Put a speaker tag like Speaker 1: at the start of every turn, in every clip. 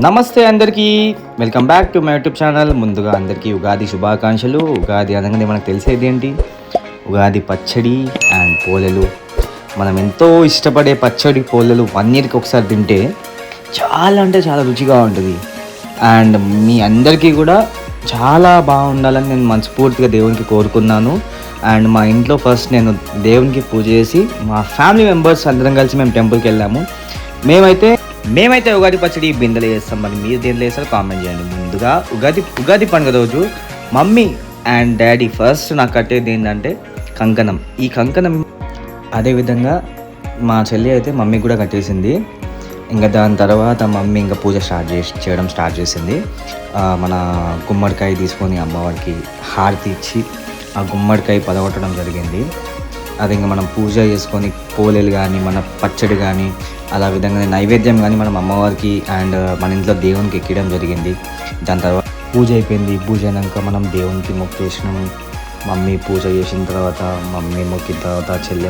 Speaker 1: నమస్తే అందరికీ, welcome back to my YouTube channel. ముందుగా అందరికీ ఉగాది శుభాకాంక్షలు. ఉగాది అనగానే మనకు తెలిసేది ఏంటి? ఉగాది పచ్చడి అండ్ పోలెలు. మనం ఎంతో ఇష్టపడే పచ్చడి పోలెలు 1 ఇయర్కి ఒకసారి తింటే చాలా అంటే చాలా రుచిగా ఉంటుంది. అండ్ మీ అందరికీ కూడా చాలా బాగుండాలని నేను మనస్ఫూర్తిగా దేవునికి కోరుకున్నాను. అండ్ మా ఇంట్లో ఫస్ట్ నేను దేవునికి పూజ చేసి మా ఫ్యామిలీ మెంబర్స్ అందరం కలిసి మేము టెంపుల్కి వెళ్ళాము. మేమైతే ఉగాది పచ్చడి బిందెలు చేస్తాం. మరి మీరు దేంట్లో వేస్తారో కామెంట్ చేయండి. ముందుగా ఉగాది పండుగ రోజు మమ్మీ అండ్ డాడీ ఫస్ట్ నాకు కట్టేది ఏంటంటే కంకణం. ఈ కంకణం అదేవిధంగా మా చెల్లి అయితే మమ్మీకి కూడా కట్టేసింది. ఇంకా దాని తర్వాత మమ్మీ ఇంకా పూజ చేయడం స్టార్ట్ చేసింది. మన గుమ్మడికాయ తీసుకొని అమ్మవారికి హారతి ఇచ్చి ఆ గుమ్మడికాయ పదగొట్టడం జరిగింది. అది ఇంకా మనం పూజ చేసుకొని పోలేలు కానీ మన పచ్చడి కానీ అలా విధంగా నైవేద్యం కానీ మనం అమ్మవారికి అండ్ మన ఇంట్లో దేవునికి ఎక్కడం జరిగింది. దాని తర్వాత పూజ అయిపోయింది. పూజ అయినాక మనం దేవునికి మొక్కేసినాం. మమ్మీ పూజ చేసిన తర్వాత మమ్మీ మొక్కిన తర్వాత చెల్లె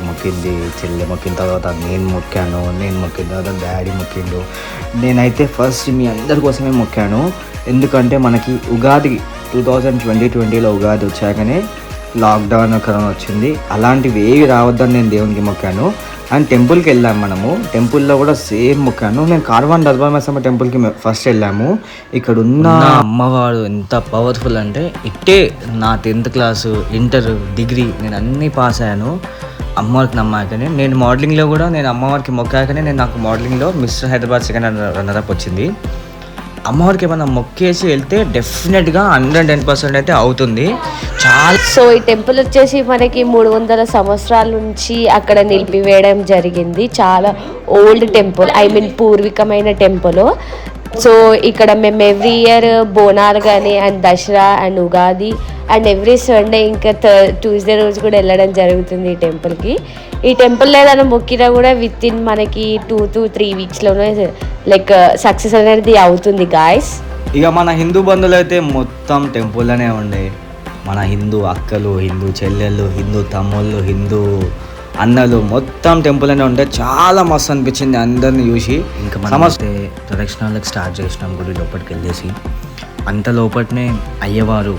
Speaker 1: మొక్కిన తర్వాత నేను మొక్కిన తర్వాత డాడీ మొక్కిండు. నేనైతే ఫస్ట్ మీ అందరి కోసమే మొక్కాను. ఎందుకంటే మనకి ఉగాది 2020లో ఉగాది వచ్చాకనే లాక్డౌన్ కరోనా వచ్చింది. అలాంటివి ఏవి రావద్దని నేను దేవునికి మొక్కాను. అండ్ టెంపుల్కి వెళ్ళాము. మనము టెంపుల్లో కూడా సేమ్ మొక్కాను. నేను కార్వాన్ దర్బార్ టెంపుల్కి ఫస్ట్ వెళ్ళాము. ఇక్కడ ఉన్న అమ్మవారు ఎంత పవర్ఫుల్ అంటే ఇట్టే నా 10th క్లాసు ఇంటర్ డిగ్రీ నేను అన్నీ పాస్ అయ్యాను అమ్మవారికి నమ్మాకనే. నేను మోడలింగ్లో కూడా నేను అమ్మవారికి మొక్కాకనే నాకు మోడలింగ్లో మిస్టర్ హైదరాబాద్ సెకండ్ రన్నరప్ వచ్చింది. అమ్మవారికి ఏమైనా మొక్కేసి వెళ్తే డెఫినెట్గా 110% అయితే అవుతుంది. చాలా.
Speaker 2: సో ఈ టెంపుల్ వచ్చేసి మనకి 300 సంవత్సరాల నుంచి అక్కడ నిలిపివేయడం జరిగింది. చాలా ఓల్డ్ టెంపుల్, పూర్వీకమైన టెంపుల్. సో ఇక్కడ మేము ఎవ్రీ ఇయర్ బోనాలు కానీ and Dasara and Ugadi and every Sunday ఇంకా ట్యూస్డే రోజు కూడా వెళ్ళడం జరుగుతుంది ఈ టెంపుల్కి. ఈ టెంపుల్లో ఏదైనా మొక్కినా కూడా విత్ ఇన్ మనకి 2 to 3 వీక్స్లోనే లైక్ సక్సెస్ అనేది అవుతుంది గాయస్.
Speaker 1: ఇక మన హిందూ బంధువులు అయితే మొత్తం టెంపుల్లోనే ఉండే. మన హిందూ అక్కలు, హిందూ చెల్లెళ్ళు, హిందూ తమ్ముళ్ళు, హిందూ అన్నలు మొత్తం టెంపుల్లోనే ఉంటే చాలా మస్తు అనిపించింది అందరిని చూసి. ఇంకా సమస్తే ప్రదక్షిణాలకు స్టార్ట్ చేసినాం. గుడి లోపలికి వెళ్ళేసి అంత లోపలనే అయ్యవారు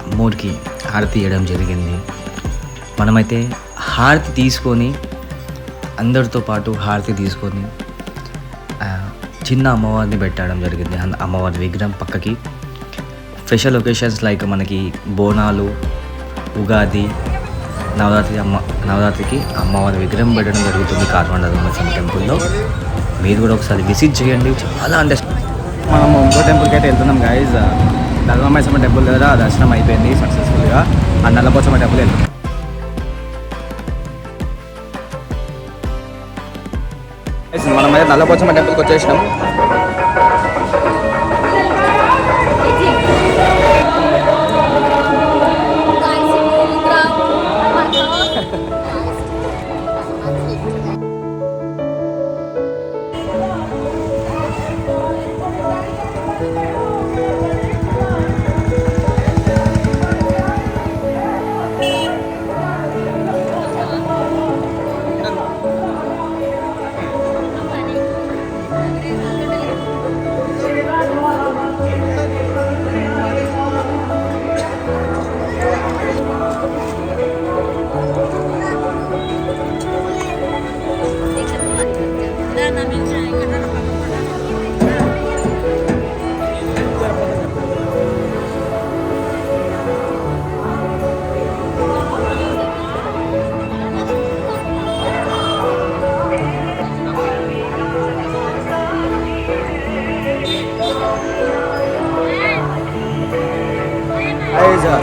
Speaker 1: అమ్మోరికి హారతి ఇవ్వడం జరిగింది. మనమైతే హారతి తీసుకొని అందరితో పాటు హారతి తీసుకొని చిన్న అమ్మవారిని పెట్టడం జరిగింది. అమ్మవారి విగ్రహం పక్కకి. స్పెషల్ ఒకేషన్స్ లైక్ మనకి బోనాలు, ఉగాది, నవరాత్రికి అమ్మవారి విగ్రహం పెట్టడం జరుగుతుంది కార్వాన్ దర్బార్ టెంపుల్లో. మీరు కూడా ఒకసారి విజిట్ చేయండి. చాలా అంటే మనం ఇంకో టెంపుల్కి అయితే వెళ్తున్నాం గాయస్. దర్బార్ టెంపుల్ దగ్గర దర్శనం అయిపోయింది సక్సెస్ఫుల్గా. ఆ నల్లపోచమ్మ టెంపుల్ వెళ్తున్నాం. మనమైతే నల్లపోచమ్మ టెంపుల్కి వచ్చేసినాం.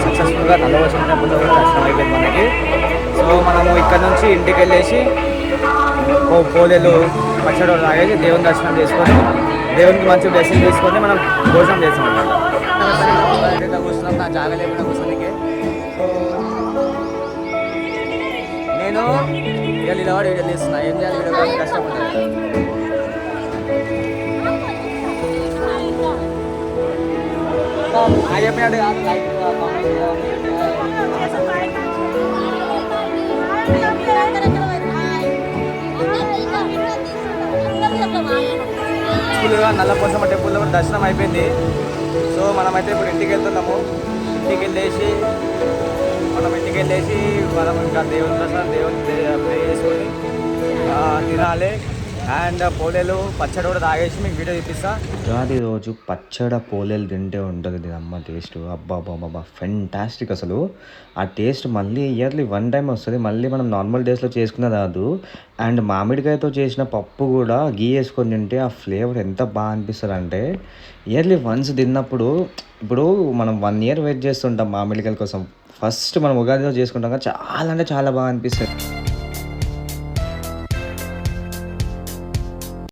Speaker 1: సక్సెస్ఫుల్గా నల్లపోచమ్మ టెంపుల్లో కూడా దర్శనం అయిపోయింది మనకి. సో మనము ఇక్కడ నుంచి ఇంటికి వెళ్ళేసి పోలేలు పచ్చడి తాగేసి దేవుని దర్శనం చేసుకొని దేవునికి మంచి బ్లెస్సింగ్ తీసుకొని మనం భోజనం చేస్తాం అన్నమాట. కూర్చున్నాం, నా జాగా లేకుండా కూర్చోనికి. సో నేను వీడియో నిలబడి వీడియో తీస్తున్నా. ఏం చేయాలి, వీడియో కష్టపడుతుంది. చెప్పినట్టు కాదు, లైక్ పీస్ఫుల్గా నల్లపోసమ్మ టెంపుల్లో కూడా దర్శనం అయిపోయింది. సో మనమైతే ఇప్పుడు ఇంటికి వెళ్తున్నాము. ఇంటికి వెళ్ళేసి మనం ఇంకా దేవుని ప్రసాదం దేవుని ప్రే చేసుకొని తినాలి. అండ్ పోలేలు పచ్చడి కూడా తాగేసి మీకు వీడియో చూపిస్తా. ఉగాది రోజు పచ్చడి పోలేలు తింటే ఉంటుంది దీని అమ్మ టేస్ట్. అబ్బా ఫెంటాస్టిక్ అసలు. ఆ టేస్ట్ మళ్ళీ ఇయర్లీ 1 టైం వస్తుంది. మళ్ళీ మనం నార్మల్ డేస్లో చేసుకున్నది కాదు. అండ్ మామిడికాయతో చేసిన పప్పు కూడా గీ వేసుకొని తింటే ఆ ఫ్లేవర్ ఎంత బాగా అనిపిస్తుంది అంటే ఇయర్లీ వన్స్ తిన్నప్పుడు. ఇప్పుడు మనం 1 year వెయిట్ చేస్తుంటాం మామిడికాయల కోసం. ఫస్ట్ మనం ఉగాదిలో చేసుకుంటాం కదా, చాలా అంటే చాలా బాగా అనిపిస్తుంది.